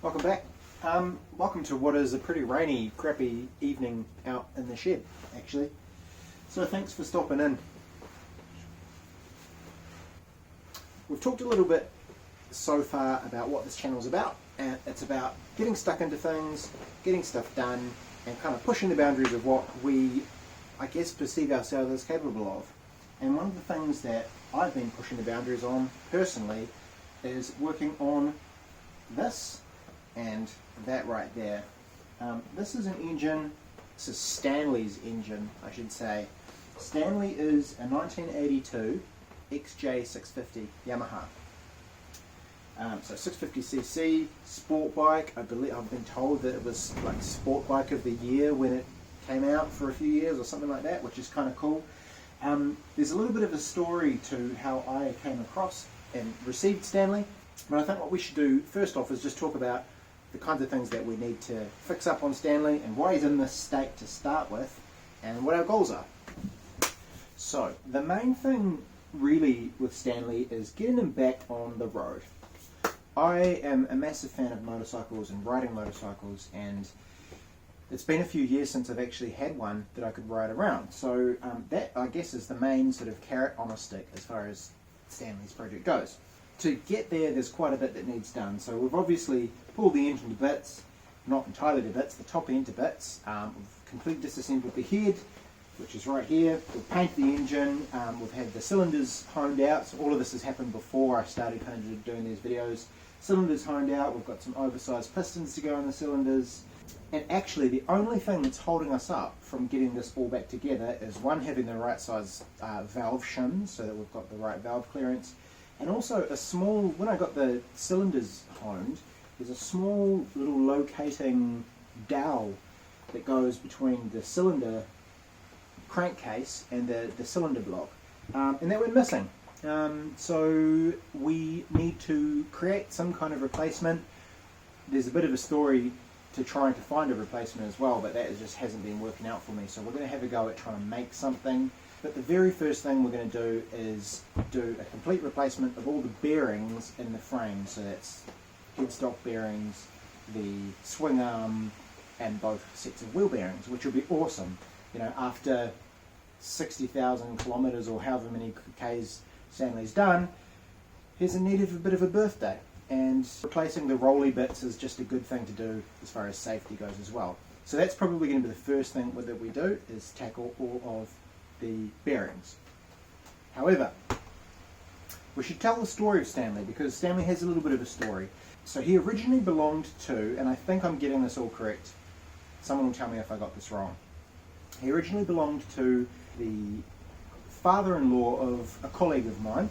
Welcome back. Welcome to what is a pretty rainy, crappy evening out in the shed, actually. So thanks for stopping in. We've talked a little bit so far about what this channel is about, and it's about getting stuck into things, getting stuff done, and kind of pushing the boundaries of what we, I guess, perceive ourselves as capable of. And one of the things that I've been pushing the boundaries on personally is working on this and that right there. This is an engine, this is Stanley's engine, I should say. Stanley is a 1982 XJ650 Yamaha. So 650cc sport bike. I believe I've been told that it was like sport bike of the year when it came out for a few years or something like that, which is kind of cool. There's a little bit of a story to how I came across and received Stanley, but I think what we should do first off is just talk about the kinds of things that we need to fix up on Stanley and why he's in this state to start with and what our goals are. So the main thing really with Stanley is getting him back on the road. I am a massive fan of motorcycles and riding motorcycles, and it's been a few years since I've actually had one that I could ride around. So that, I guess, is the main sort of carrot on a stick as far as Stanley's project goes. To get there, there's quite a bit that needs done. So we've obviously pulled the engine to bits, not entirely to bits, the top end to bits. We've completely disassembled the head, which is right here. We've painted the engine, we've had the cylinders honed out. So all of this has happened before I started kind of doing these videos. Cylinders honed out, we've got some oversized pistons to go on the cylinders. And actually the only thing that's holding us up from getting this all back together is one, having the right size valve shims so that we've got the right valve clearance, and also a small, when I got the cylinders honed, there's a small little locating dowel that goes between the cylinder crankcase and the cylinder block, and that went missing. So we need to create some kind of replacement. There's a bit of a story to trying to find a replacement as well, but that just hasn't been working out for me. So we're going to have a go at trying to make something. But the very first thing we're going to do is do a complete replacement of all the bearings in the frame. So that's headstock bearings, the swing arm, and both sets of wheel bearings, which will be awesome. You know, after 60,000 kilometers or however many Ks Stanley's done, here's a need of a bit of a birthday. And replacing the rolly bits is just a good thing to do as far as safety goes as well. So that's probably going to be the first thing that we do, is tackle all of the bearings. However, we should tell the story of Stanley, because Stanley has a little bit of a story. So he originally belonged to, and I think I'm getting this all correct, someone will tell me if I got this wrong. He originally belonged to the father-in-law of a colleague of mine.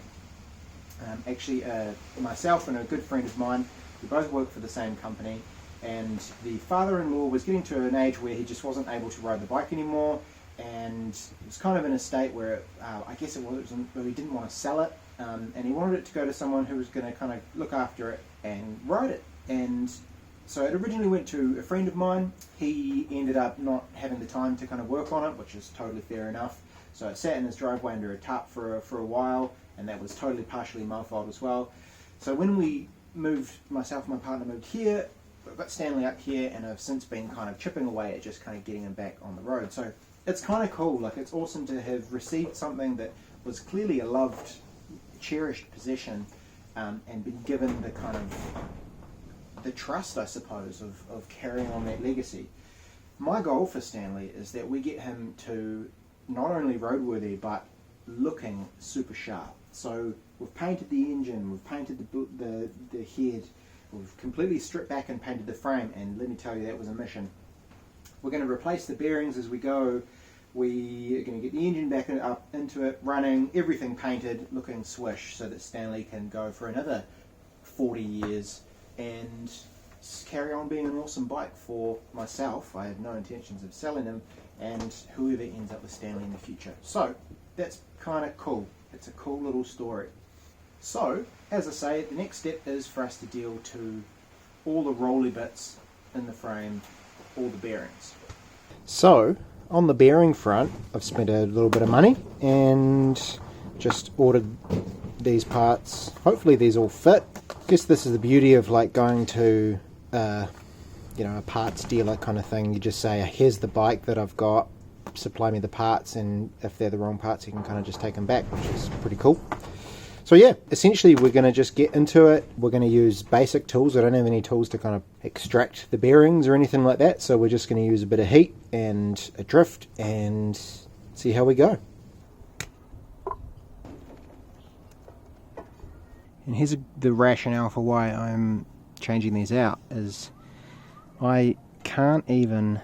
Actually, myself and a good friend of mine, we both work for the same company, and the father-in-law was getting to an age where he just wasn't able to ride the bike anymore, and it was kind of in a state where I guess where he didn't want to sell it, and he wanted it to go to someone who was going to kind of look after it and ride it. And so it originally went to a friend of mine. He ended up not having the time to kind of work on it, which is totally fair enough. So it sat in his driveway under a tarp for a while, and that was totally partially my fault as well. So when we moved, myself and my partner moved here, I've got Stanley up here, and I've since been kind of chipping away at just kind of getting him back on the road. So it's kind of cool. Like, it's awesome to have received something that was clearly a loved, cherished possession, and been given the kind of the trust, I suppose, of carrying on that legacy. My goal for Stanley is that we get him to not only roadworthy, but looking super sharp. So we've painted the engine, we've painted the head, we've completely stripped back and painted the frame, and let me tell you, that was a mission. We're going to replace the bearings as we go. We are going to get the engine back up into it, running, everything painted, looking swish, so that Stanley can go for another 40 years and carry on being an awesome bike for myself. I have no intentions of selling him, and whoever ends up with Stanley in the future. So that's kind of cool. It's a cool little story. So, as I say, the next step is for us to deal to all the rolly bits in the frame, all the bearings. So, on the bearing front, I've spent a little bit of money and just ordered these parts. Hopefully these all fit. I guess this is the beauty of like going to you know, a parts dealer kind of thing. You just say, here's the bike that I've got, supply me the parts, and if they're the wrong parts you can kind of just take them back, which is pretty cool. So yeah, essentially we're going to just get into it. We're going to use basic tools. I don't have any tools to kind of extract the bearings or anything like that, so we're just going to use a bit of heat and a drift and see how we go. And here's the rationale for why I'm changing these out, is I can't even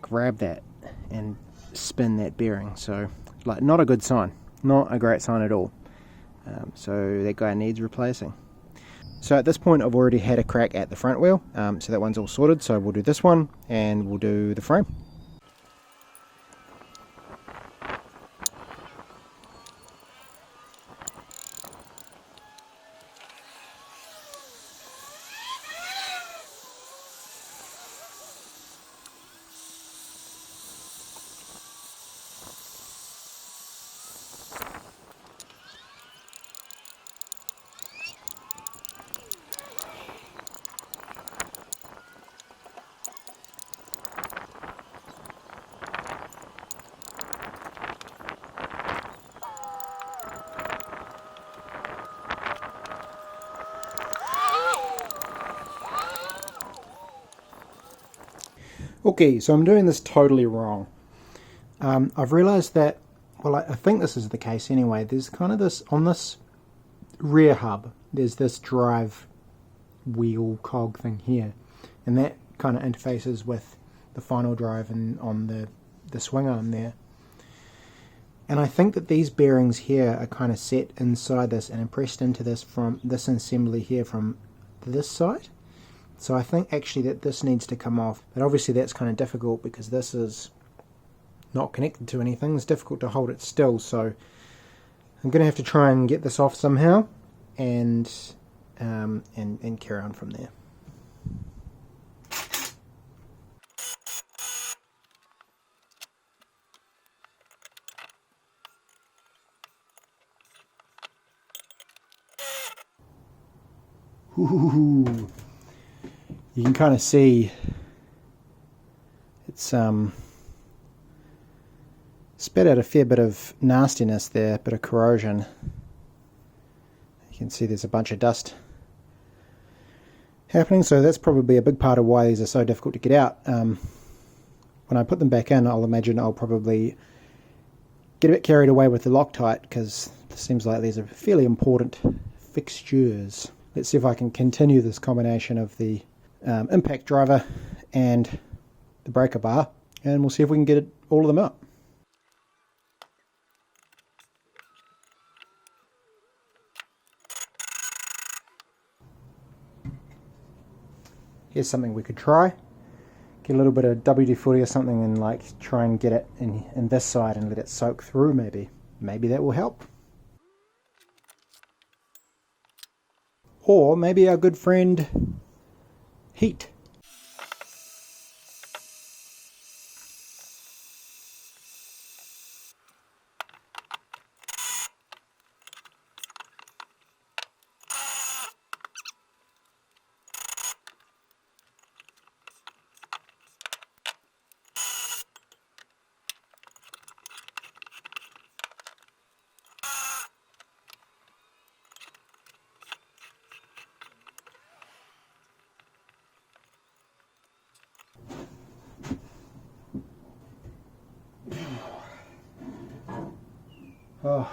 grab that and spin that bearing, so like not a good sign, not a great sign at all. So that guy needs replacing. So at this point I've already had a crack at the front wheel, so that one's all sorted, so we'll do this one and we'll do the frame. Okay, so I'm doing this totally wrong. I've realized that, well, I think this is the case anyway, there's kind of this, on this rear hub, there's this drive wheel cog thing here, and that kind of interfaces with the final drive and on the swing arm there. And I think that these bearings here are kind of set inside this and impressed into this from this assembly here from this side. So I think actually that this needs to come off, but obviously that's kind of difficult because this is not connected to anything. It's difficult to hold it still, so I'm going to have to try and get this off somehow and carry on from there. Ooh. You can kind of see it's spit out a fair bit of nastiness there, a bit of corrosion. You can see there's a bunch of dust happening, so that's probably a big part of why these are so difficult to get out. When I put them back in, I'll imagine I'll probably get a bit carried away with the Loctite, because it seems like these are fairly important fixtures. Let's see if I can continue this combination of the impact driver and the breaker bar, and we'll see if we can get all of them up. Here's something we could try. Get a little bit of WD-40 or something and like try and get it in this side and let it soak through maybe. Maybe that will help. Or maybe our good friend heat. Oh,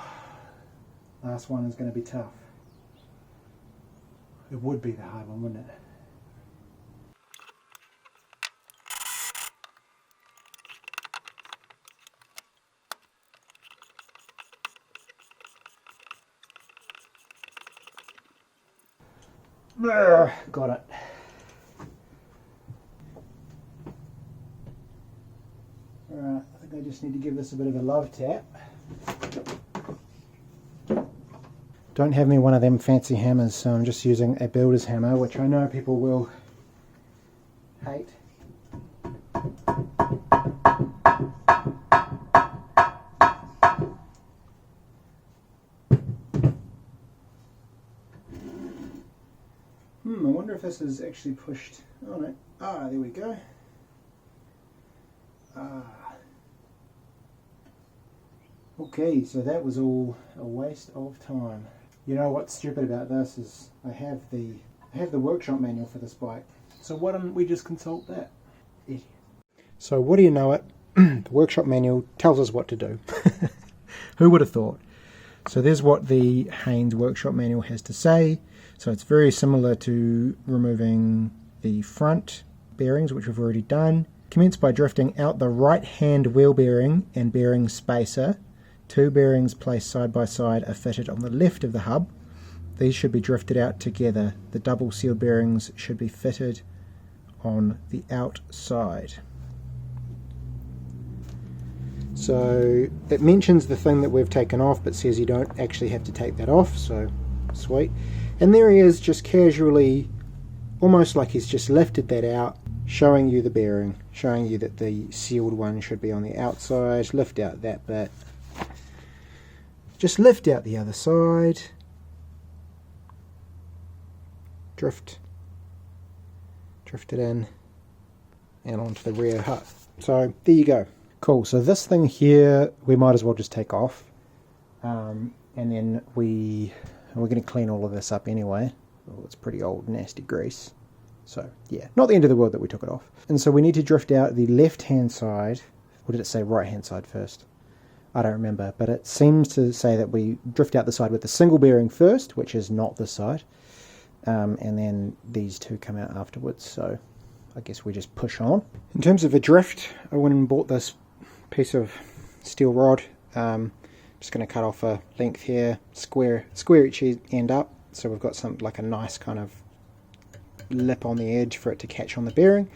last one is going to be tough. It would be the hard one, wouldn't it? There, got it. Alright, I think I just need to give this a bit of a love tap. Don't have me one of them fancy hammers, so I'm just using a builder's hammer, which I know people will hate. I wonder if this is actually pushed. Oh no. Ah, there we go. Ah. Okay, so that was all a waste of time. You know what's stupid about this is I have the workshop manual for this bike. So why don't we just consult that? Idiot. So what do you know it? The workshop manual tells us what to do. Who would have thought? So there's what the Haynes workshop manual has to say. So it's very similar to removing the front bearings, which we've already done. Commence by drifting out the right hand wheel bearing and bearing spacer. Two bearings placed side by side are fitted on the left of the hub. These should be drifted out together. The double sealed bearings should be fitted on the outside. So it mentions the thing that we've taken off, but says you don't actually have to take that off, so sweet. And there he is, just casually, almost like he's just lifted that out, showing you the bearing, showing you that the sealed one should be on the outside. Lift out that bit. Just lift out the other side. Drift it in and onto the rear hub. So there you go. Cool, so this thing here we might as well just take off, and then we're going to clean all of this up anyway. Oh, it's pretty old nasty grease, so yeah, not the end of the world that we took it off. And so we need to drift out the left hand side, or did it say right hand side first? I don't remember, but it seems to say that we drift out the side with the single bearing first, which is not this side, and then these two come out afterwards, so I guess we just push on. In terms of a drift, I went and bought this piece of steel rod. Just going to cut off a length here, square each end up, so we've got some like a nice kind of lip on the edge for it to catch on the bearing,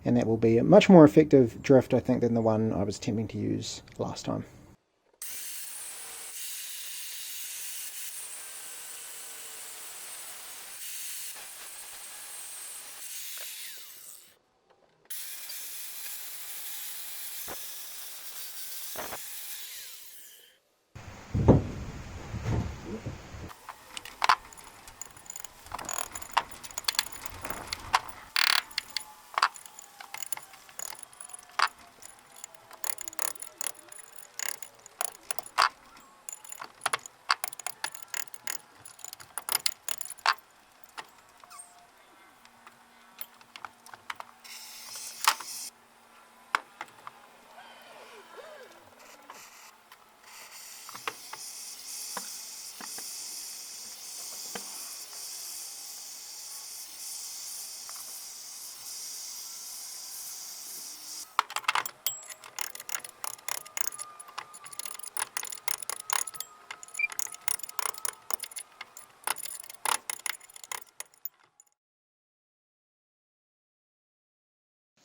and that will be a much more effective drift, I think, than the one I was attempting to use last time.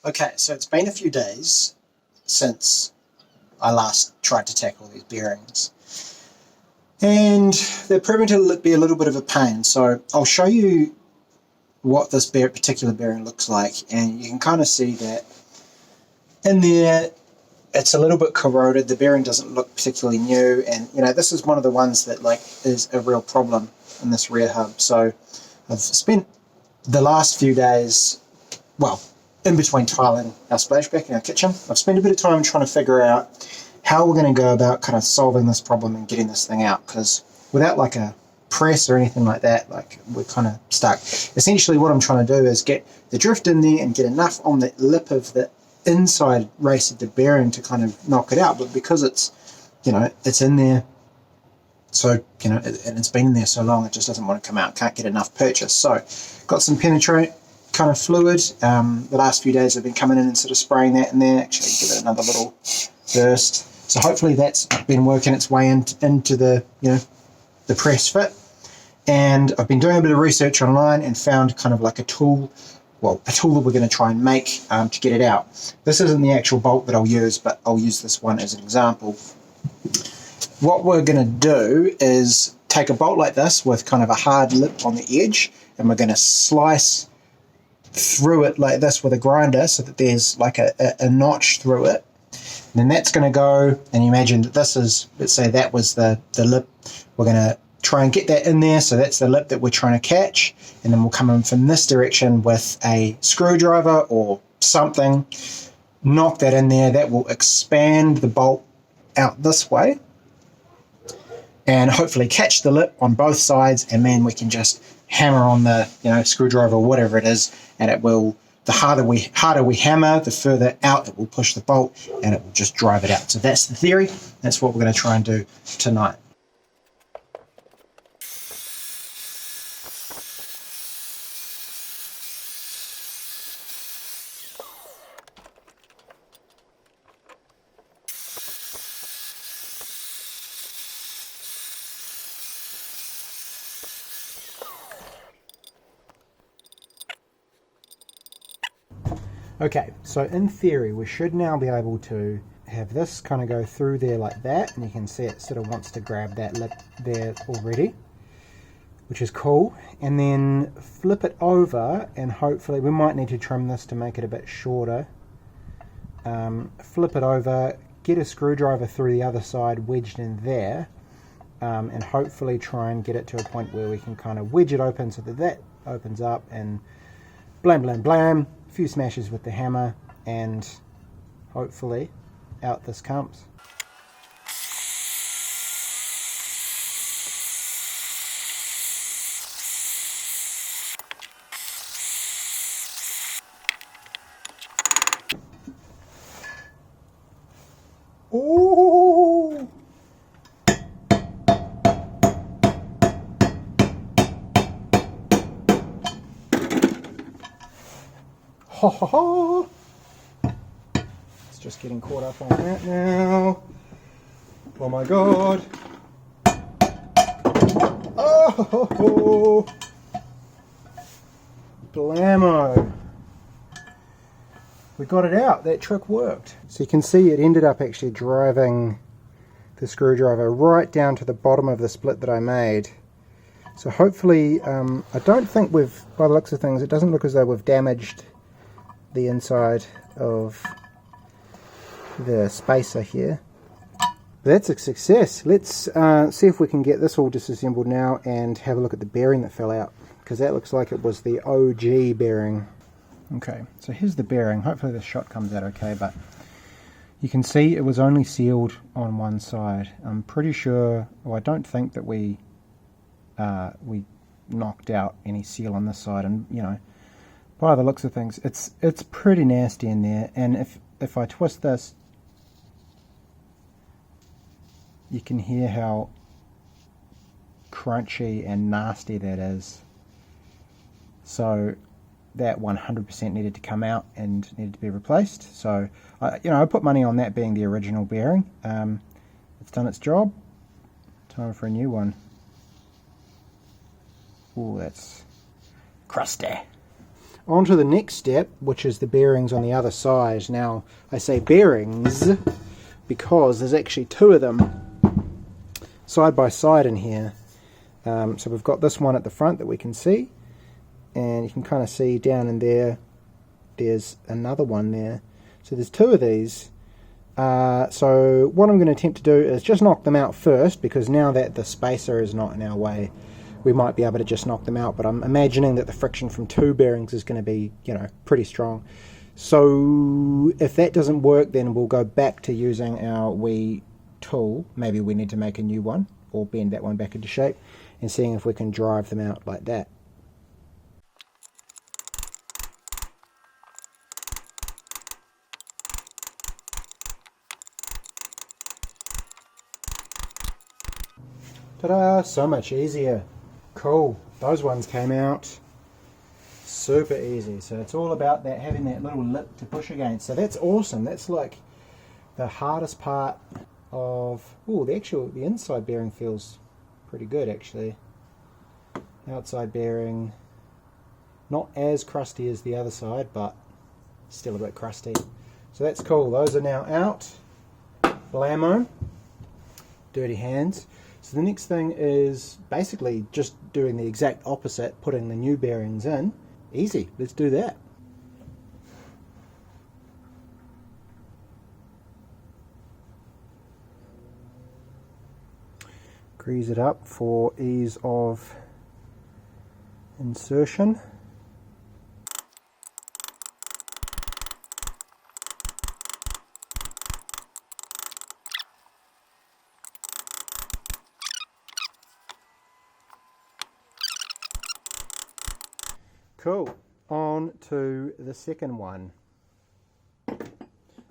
Okay, so it's been a few days since I last tried to tackle these bearings, and they're proving to be a little bit of a pain. So I'll show you what this particular bearing looks like, and you can kind of see that in there it's a little bit corroded. The bearing doesn't look particularly new, and you know, this is one of the ones that like is a real problem in this rear hub. So I've spent the last few days, well, in between tiling our splashback in our kitchen, I've spent a bit of time trying to figure out how we're going to go about kind of solving this problem and getting this thing out, because without like a press or anything like that, like we're kind of stuck. Essentially what I'm trying to do is get the drift in there and get enough on the lip of the inside race of the bearing to kind of knock it out, but because it's, you know, it's in there, so, you know, and it's been in there so long, it just doesn't want to come out, can't get enough purchase. So got some penetrate kind of fluid. The last few days I've been coming in and sort of spraying that in there, actually give it another little burst. So hopefully that's been working its way into the, you know, the press fit. And I've been doing a bit of research online and found kind of like a tool, well, a tool that we're going to try and make to get it out. This isn't the actual bolt that I'll use, but I'll use this one as an example. What we're going to do is take a bolt like this with kind of a hard lip on the edge, and we're going to slice through it like this with a grinder so that there's like a notch through it. And then that's going to go, and you imagine that this is, let's say that was the lip, we're going to try and get that in there. So that's the lip that we're trying to catch, and then we'll come in from this direction with a screwdriver or something, knock that in there. That will expand the bolt out this way and hopefully catch the lip on both sides, and then we can just hammer on the screwdriver or whatever it is, and it will, the harder we hammer, the further out it will push the bolt, and it will just drive it out. So that's the theory. That's what we're going to try and do tonight. Okay, so in theory we should now be able to have this kind of go through there like that, and you can see it sort of wants to grab that lip there already, which is cool. And then flip it over, and hopefully we might need to trim this to make it a bit shorter. Flip it over, get a screwdriver through the other side wedged in there, and hopefully try and get it to a point where we can kind of wedge it open so that that opens up, and blam blam blam, a few smashes with the hammer, and hopefully out this comes. Oh! Ha ha ha! It's just getting caught up on that now. Oh my god! Oh! Blammo! We got it out. That trick worked. So you can see it ended up actually driving the screwdriver right down to the bottom of the split that I made. So hopefully, I don't think we've, by the looks of things, it doesn't look as though we've damaged the inside of the spacer here. But that's a success. Let's see if we can get this all disassembled now and have a look at the bearing that fell out, because that looks like it was the OG bearing. Okay, so here's the bearing. Hopefully this shot comes out okay, but you can see it was only sealed on one side. I'm pretty sure, well, I don't think that we knocked out any seal on this side, and by the looks of things, it's pretty nasty in there. And if I twist this, you can hear how crunchy and nasty that is. So that 100% needed to come out and needed to be replaced. So I put money on that being the original bearing. It's done its job. Time for a new one. Oh, that's crusty. On to the next step, which is the bearings on the other side. Now, I say bearings because there's actually two of them side by side in here. So we've got this one at the front that we can see, and you can kind of see down in there, there's another one there. So there's two of these. So what I'm going to attempt to do is just knock them out first, because now that the spacer is not in our way, we might be able to just knock them out, but I'm imagining that the friction from two bearings is going to be, pretty strong. So if that doesn't work, then we'll go back to using our wee tool. Maybe we need to make a new one, or bend that one back into shape, and seeing if we can drive them out like that. Ta-da! So much easier. Cool. Those ones came out super easy. So it's all about that, having that little lip to push against. So that's awesome. That's like the hardest part of... Oh, the inside bearing feels pretty good actually. Outside bearing, not as crusty as the other side, but still a bit crusty. So that's cool. Those are now out. Blammo. Dirty hands. So the next thing is basically just doing the exact opposite, putting the new bearings in. Easy, let's do that. frees it up for ease of insertion. Cool, on to the second one.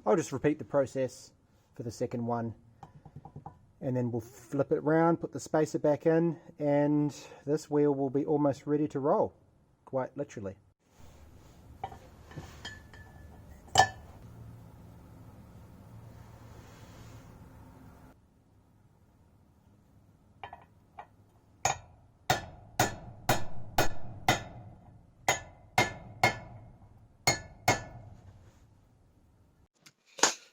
I'll just repeat the process for the second one, and then we'll flip it around, put the spacer back in, and this wheel will be almost ready to roll, quite literally.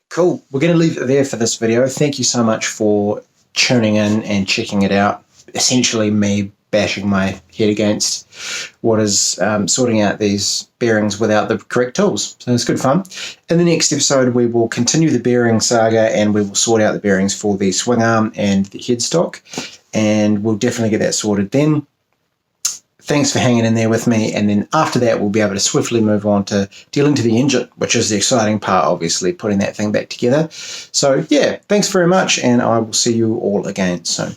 Cool. We're going to leave it there for this video. Thank you so much for tuning in and checking it out. Essentially me bashing my head against what is sorting out these bearings without the correct tools. So it's good fun. In the next episode, we will continue the bearing saga and we will sort out the bearings for the swing arm and the headstock. And we'll definitely get that sorted then. Thanks for hanging in there with me, and then after that we'll be able to swiftly move on to dealing to the engine, which is the exciting part, obviously, putting that thing back together. So yeah, thanks very much, and I will see you all again soon.